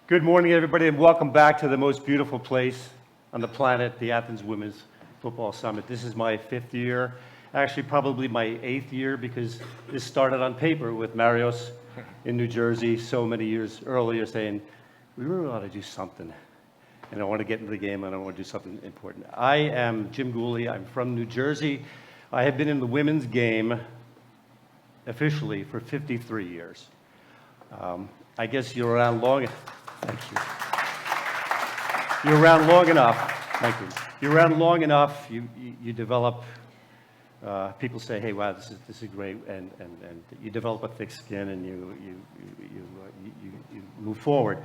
Good morning, everybody, and welcome back to the most beautiful place on the planet, the Athens Women's Football Summit. This is my 5th year, actually probably my 8th year, because this started on paper with Marios in New Jersey so many years earlier saying, we really ought to do something, and I want to get into the game, and I want to do something important. I am Jim Gooley. I'm from New Jersey. I have been in the women's game officially for 53 years. I guess you're around long. Thank you. You're around long enough. Thank you. You're around long enough. You develop. People say, "Hey, wow, this is great," and you develop a thick skin, and you move forward.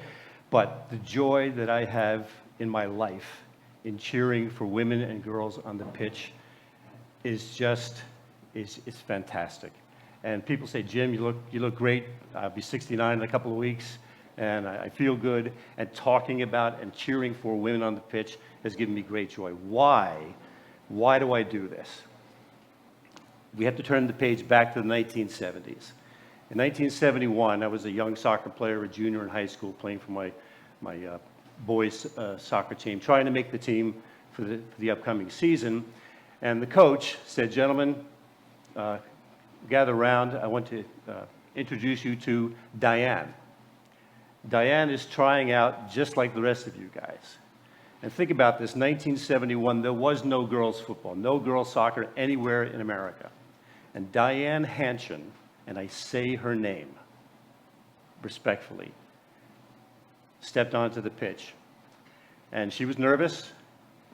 But the joy that I have in my life in cheering for women and girls on the pitch is fantastic. And people say, Jim, you look great. I'll be 69 in a couple of weeks, and I feel good. And talking about and cheering for women on the pitch has given me great joy. Why? Why do I do this? We have to turn the page back to the 1970s. In 1971, I was a young soccer player, a junior in high school, playing for my boys' soccer team, trying to make the team for the upcoming season. And the coach said, gentlemen, gather around. I want to introduce you to Diane. Diane is trying out just like the rest of you guys. And think about this, 1971, there was no girls football, no girls soccer anywhere in America. And Diane Hanchin, and I say her name respectfully, stepped onto the pitch. And she was nervous,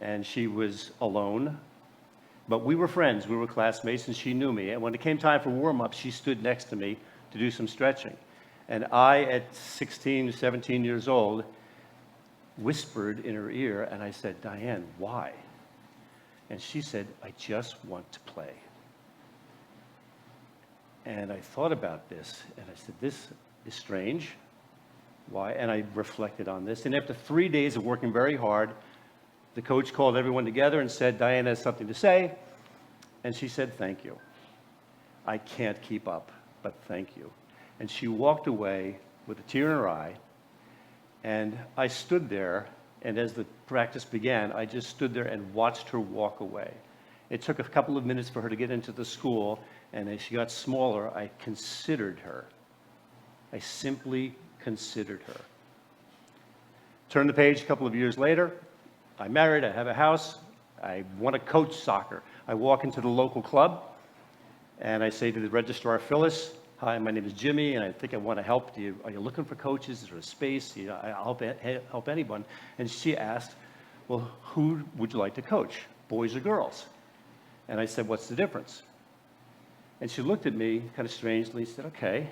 and she was alone. But we were friends, we were classmates, and she knew me. And when it came time for warm-up, she stood next to me to do some stretching. And I, at 16, 17 years old, whispered in her ear, and I said, Diane, why? And she said, I just want to play. And I thought about this, and I said, this is strange. Why? And I reflected on this. And after 3 days of working very hard, the coach called everyone together and said, Diane has something to say. And she said, thank you. I can't keep up, but thank you. And she walked away with a tear in her eye. And I stood there, and as the practice began, I just stood there and watched her walk away. It took a couple of minutes for her to get into the school, and as she got smaller, I considered her. I simply considered her. Turn the page a couple of years later. I'm married, I have a house, I want to coach soccer. I walk into the local club, and I say to the registrar, Phyllis, hi, my name is Jimmy, and I think I want to help. Are you looking for coaches? Is there a space? I'll help anyone. And she asked, well, who would you like to coach, boys or girls? And I said, what's the difference? And she looked at me kind of strangely, said, okay.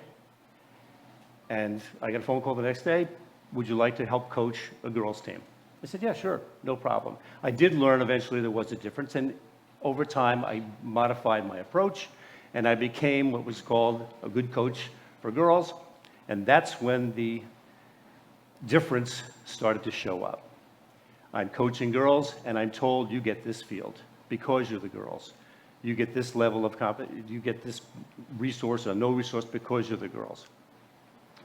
And I got a phone call the next day, would you like to help coach a girls' team? I said, yeah, sure, no problem. I did learn eventually there was a difference, and over time I modified my approach, and I became what was called a good coach for girls, and that's when the difference started to show up. I'm coaching girls, and I'm told you get this field because you're the girls. You get this level of competence, you get this resource or no resource because you're the girls.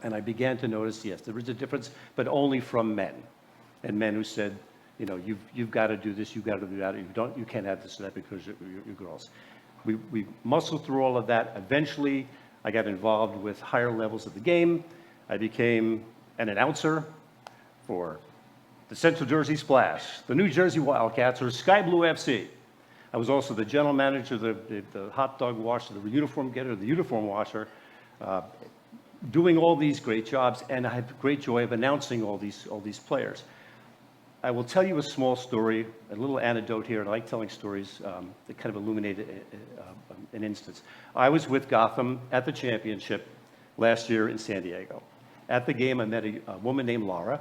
And I began to notice, yes, there is a difference, but only from men. And men who said, you know, you've got to do this, you've got to do that, you can't have this or that because you're girls. We muscled through all of that. Eventually, I got involved with higher levels of the game. I became an announcer for the Central Jersey Splash, the New Jersey Wildcats, or Sky Blue FC. I was also the general manager, the hot dog washer, the uniform getter, the uniform washer, doing all these great jobs, and I had great joy of announcing all these players. I will tell you a small story, a little anecdote here, and I like telling stories that kind of illuminate an instance. I was with Gotham at the championship last year in San Diego. At the game, I met a woman named Laura,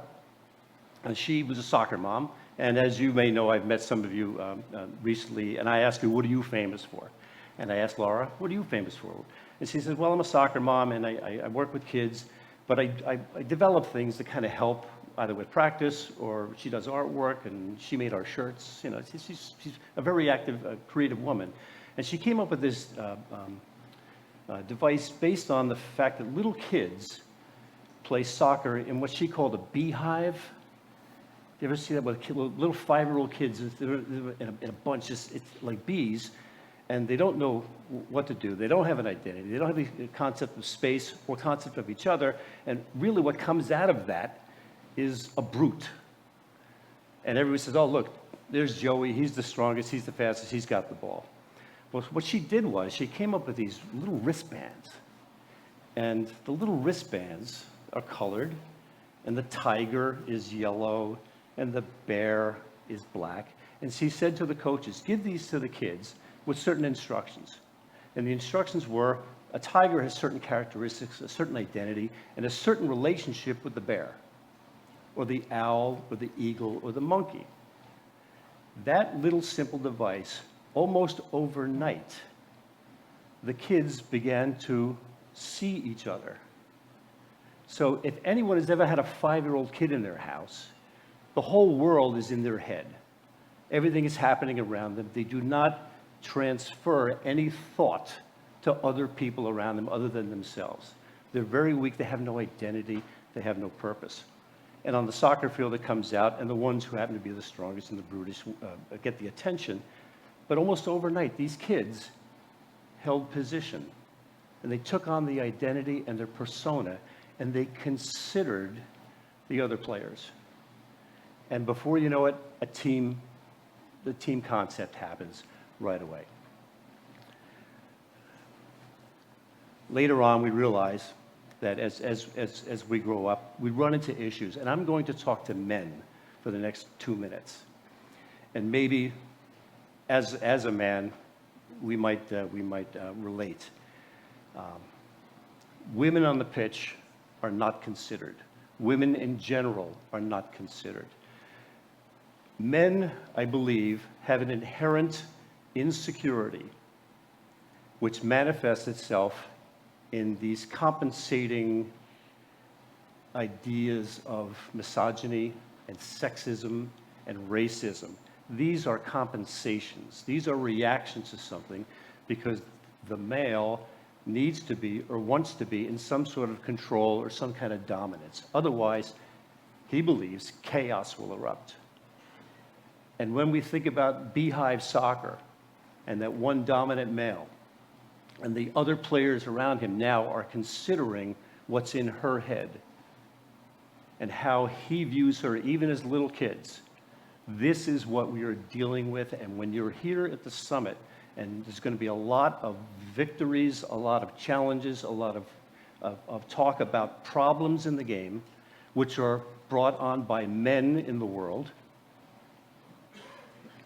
and she was a soccer mom. And as you may know, I've met some of you recently, and I asked her, what are you famous for? And I asked Laura, what are you famous for? And she says, well, I'm a soccer mom, and I work with kids, but I develop things that kind of help either with practice, or she does artwork, and she made our shirts. You know, she's a very active, creative woman. And she came up with this device based on the fact that little kids play soccer in what she called a beehive. You ever see that with little 5-year-old kids? They're in a bunch, it's like bees, and they don't know what to do. They don't have an identity. They don't have a concept of space or concept of each other. And really what comes out of that is a brute. And everybody says, oh, look, there's Joey. He's the strongest. He's the fastest. He's got the ball. Well, what she did was she came up with these little wristbands. And the little wristbands are colored, and the tiger is yellow, and the bear is black. And she said to the coaches, give these to the kids with certain instructions. And the instructions were, a tiger has certain characteristics, a certain identity, and a certain relationship with the bear, or the owl, or the eagle, or the monkey. That little simple device, almost overnight, the kids began to see each other. So if anyone has ever had a 5-year-old kid in their house, the whole world is in their head. Everything is happening around them. They do not transfer any thought to other people around them other than themselves. They're very weak. They have no identity. They have no purpose. And on the soccer field, it comes out, and the ones who happen to be the strongest and the brutish get the attention. But almost overnight, these kids held position, and they took on the identity and their persona, and they considered the other players. And before you know it, the team concept happens right away. Later on, we realize that as we grow up, we run into issues. And I'm going to talk to men for the next 2 minutes. And maybe as a man, we might relate. Women on the pitch are not considered. Women in general are not considered. Men, I believe, have an inherent insecurity which manifests itself in these compensating ideas of misogyny and sexism and racism. These are compensations. These are reactions to something because the male needs to be or wants to be in some sort of control or some kind of dominance. Otherwise, he believes chaos will erupt. And when we think about beehive soccer and that one dominant male and the other players around him now are considering what's in her head and how he views her, even as little kids, this is what we are dealing with. And when you're here at the summit, and there's going to be a lot of victories, a lot of challenges, a lot of talk about problems in the game, which are brought on by men in the world,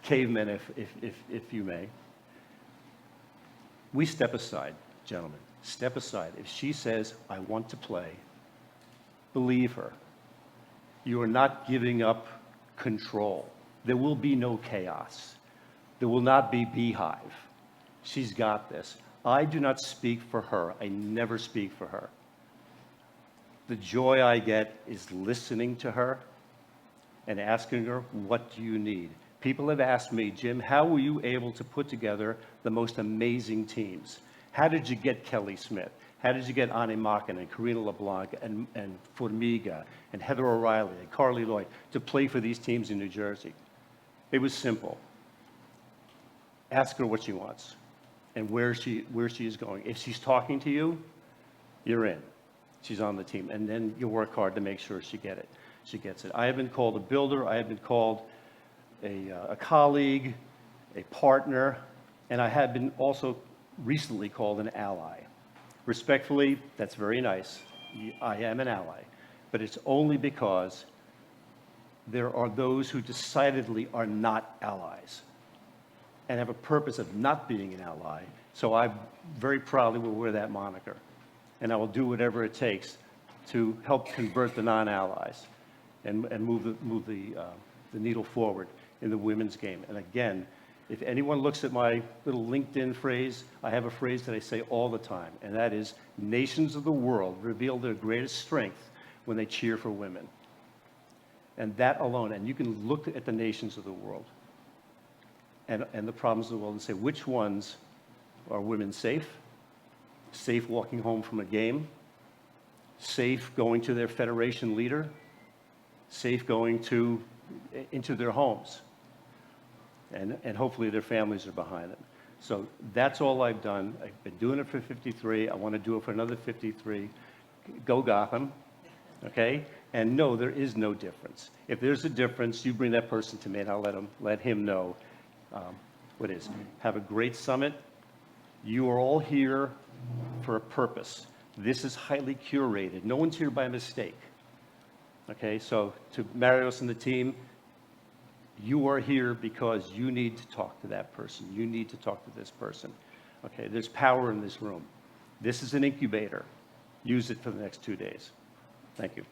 cavemen, if you may. We step aside, gentlemen. Step aside. If she says, I want to play, believe her. You are not giving up control. There will be no chaos. There will not be beehive. She's got this. I do not speak for her. I never speak for her. The joy I get is listening to her and asking her, what do you need? People have asked me, Jim, how were you able to put together the most amazing teams? How did you get Kelly Smith? How did you get Ani Makin and Karina LeBlanc and Formiga and Heather O'Reilly and Carly Lloyd to play for these teams in New Jersey? It was simple. Ask her what she wants and where she is going. If she's talking to you, you're in. She's on the team. And then you work hard to make sure she gets it. I have been called a builder. I have been called a colleague, a partner, and I have been also recently called an ally. Respectfully, that's very nice. I am an ally, but it's only because there are those who decidedly are not allies and have a purpose of not being an ally. So I very proudly will wear that moniker, and I will do whatever it takes to help convert the non-allies and move the needle forward in the women's game. And again, if anyone looks at my little LinkedIn phrase, I have a phrase that I say all the time, and that is, nations of the world reveal their greatest strength when they cheer for women. And that alone, and you can look at the nations of the world and the problems of the world and say, which ones are women safe walking home from a game, safe going to their federation leader, safe going into their homes, and hopefully their families are behind them. So that's all I've done. I've been doing it for 53. I want to do it for another 53. Go Gotham, okay? And no, there is no difference. If there's a difference, you bring that person to me, and I'll let him know what it is. Have a great summit. You are all here for a purpose. This is highly curated. No one's here by mistake. Okay, so to Marios and the team, you are here because you need to talk to that person. You need to talk to this person. Okay, there's power in this room. This is an incubator. Use it for the next 2 days. Thank you.